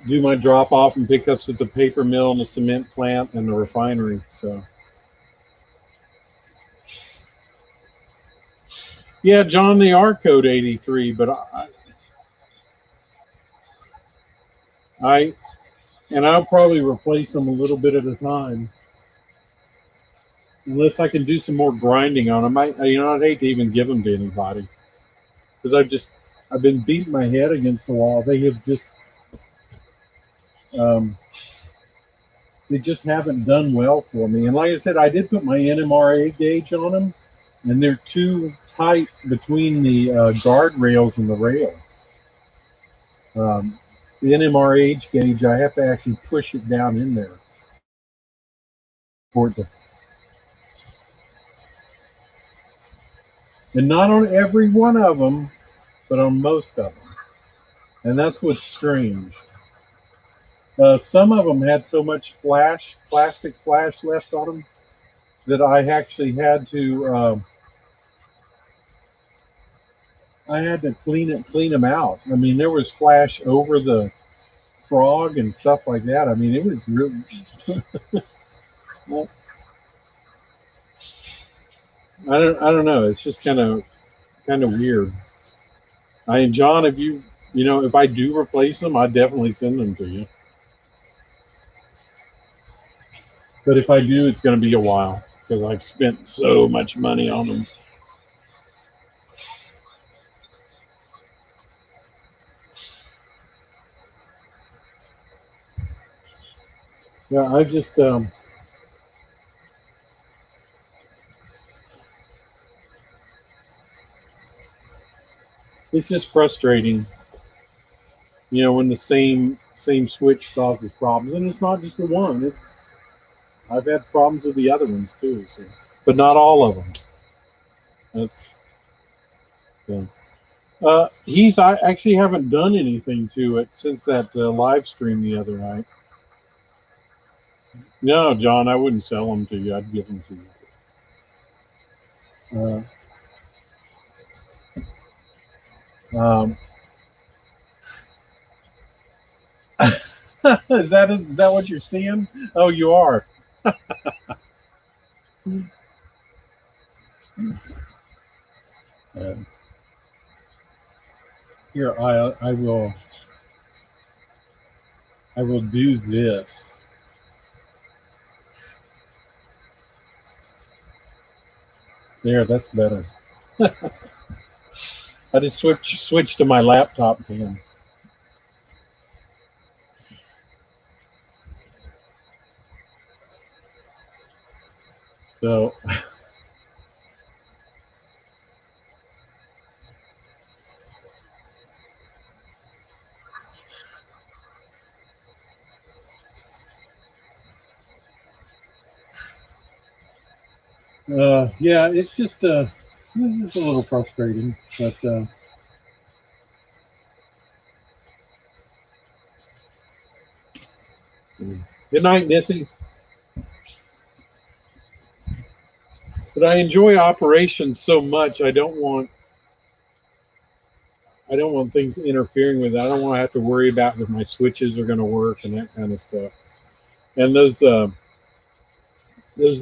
do my drop off and pickups at the paper mill and the cement plant and the refinery. So yeah, John, they are code 83, but I'll probably replace them a little bit at a time. unless I can do some more grinding on them. I'd hate to even give them to anybody because I've been beating my head against the wall. Um, they just haven't done well for me. And like I said, I did put my NMRA gauge on them, and they're too tight between the guardrails and the rail. The NMRA gauge, I have to actually push it down in there for it to. And not on every one of them, but on most of them. And that's what's strange. Some of them had so much plastic flash left on them, that I actually had to clean them out. I mean, there was flash over the frog and stuff like that. I mean, it was really. Well, I don't know. It's just kind of weird. John, if if I do replace them, I'd definitely send them to you. But if I do, it's going to be a while because I've spent so much money on them. Yeah, I just it's just frustrating, when the same switch causes problems, and it's not just the one. I've had problems with the other ones too, so, but not all of them. That's yeah. Heath, I actually haven't done anything to it since that live stream the other night. No, John, I wouldn't sell them to you. I'd give them to you. Is that what you're seeing? Oh, you are. Here, I will do this. There, that's better. I just switched to my laptop cam. So yeah, it's just a little frustrating, but good night, Missy. But I enjoy operations so much. I don't want things interfering with it. I don't want to have to worry about if my switches are going to work and that kind of stuff. And those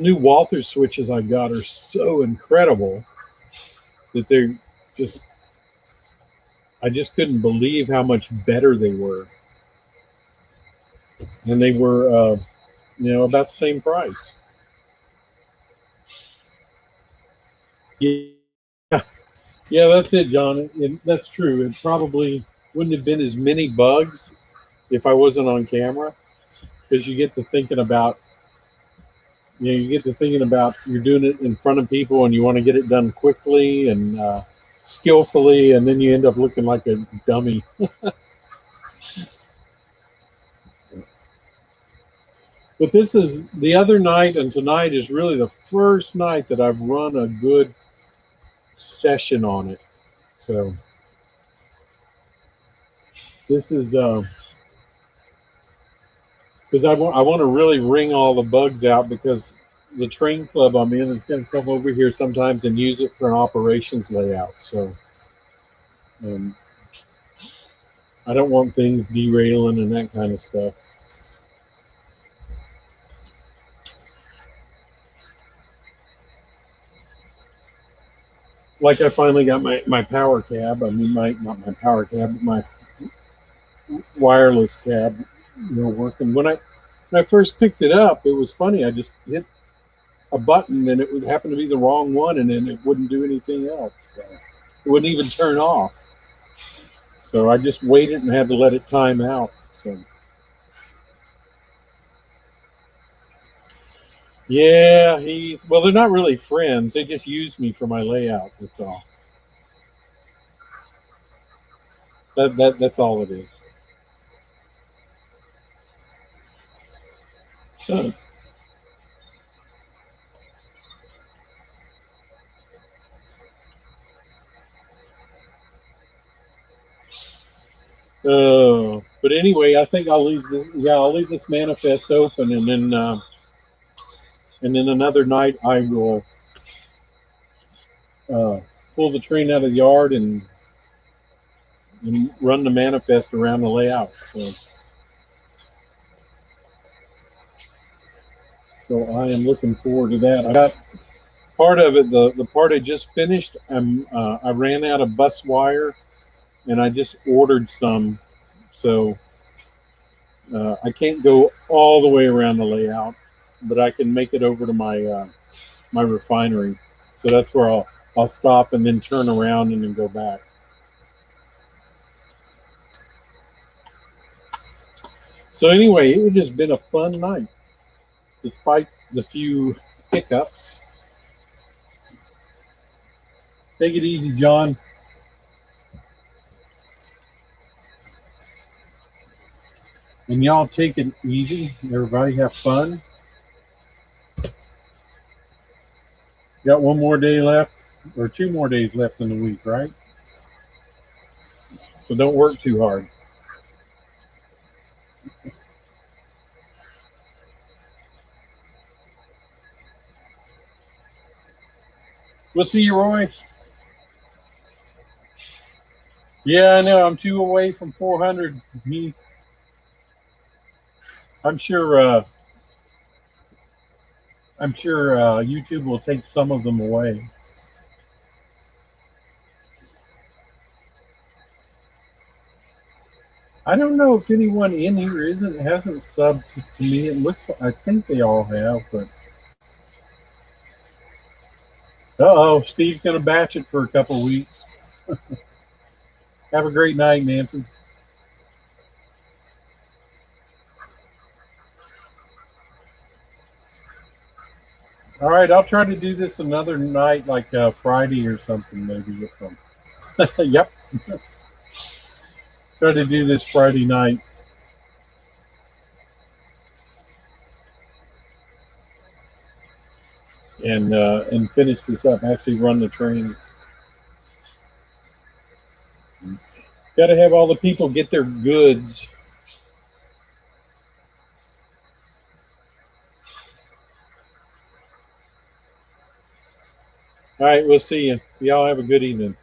new Walther switches I got are so incredible that they're just. I just couldn't believe how much better they were, and they were, about the same price. Yeah, yeah, that's it, John. That's true. It probably wouldn't have been as many bugs if I wasn't on camera, because you get to thinking about, you're doing it in front of people and you want to get it done quickly and skillfully, and then you end up looking like a dummy. But this is the other night, and tonight is really the first night that I've run a good session on it. So this is because I want to really wring all the bugs out, because the train club I'm in is going to come over here sometimes and use it for an operations layout. So I don't want things derailing and that kind of stuff. Like, I finally got my power cab. I mean, not my power cab, but my wireless cab, working. When I first picked it up, it was funny. I just hit a button and it would happen to be the wrong one, and then it wouldn't do anything else. So it wouldn't even turn off. So I just waited and had to let it time out. So yeah, well, they're not really friends. They just use me for my layout. That's all. That's all it is. But anyway, I think I'll leave this. Yeah, I'll leave this manifest open, and then another night I will pull the train out of the yard and run the manifest around the layout. So I am looking forward to that. I got part of it. The part I just finished. I ran out of bus wire, and I just ordered some. So I can't go all the way around the layout, but I can make it over to my refinery. So that's where I'll stop and then turn around and then go back. So anyway, it has been a fun night, despite the few hiccups. Take it easy, John. And y'all take it easy. Everybody have fun. Got one more day left, or 2 more days left in the week, right? So don't work too hard. We'll see you, Roy. Yeah, I know. I'm 2 away from 400. I'm sure. I'm sure YouTube will take some of them away. I don't know if anyone in here hasn't subbed to me. It looks. I think they all have, but. Uh-oh, Steve's gonna batch it for a couple weeks. Have a great night, Nancy. All right, I'll try to do this another night, like Friday or something, maybe. Yep. Try to do this Friday night. And finish this up. Actually, run the train. Got to have all the people get their goods. All right, we'll see you. Y'all have a good evening.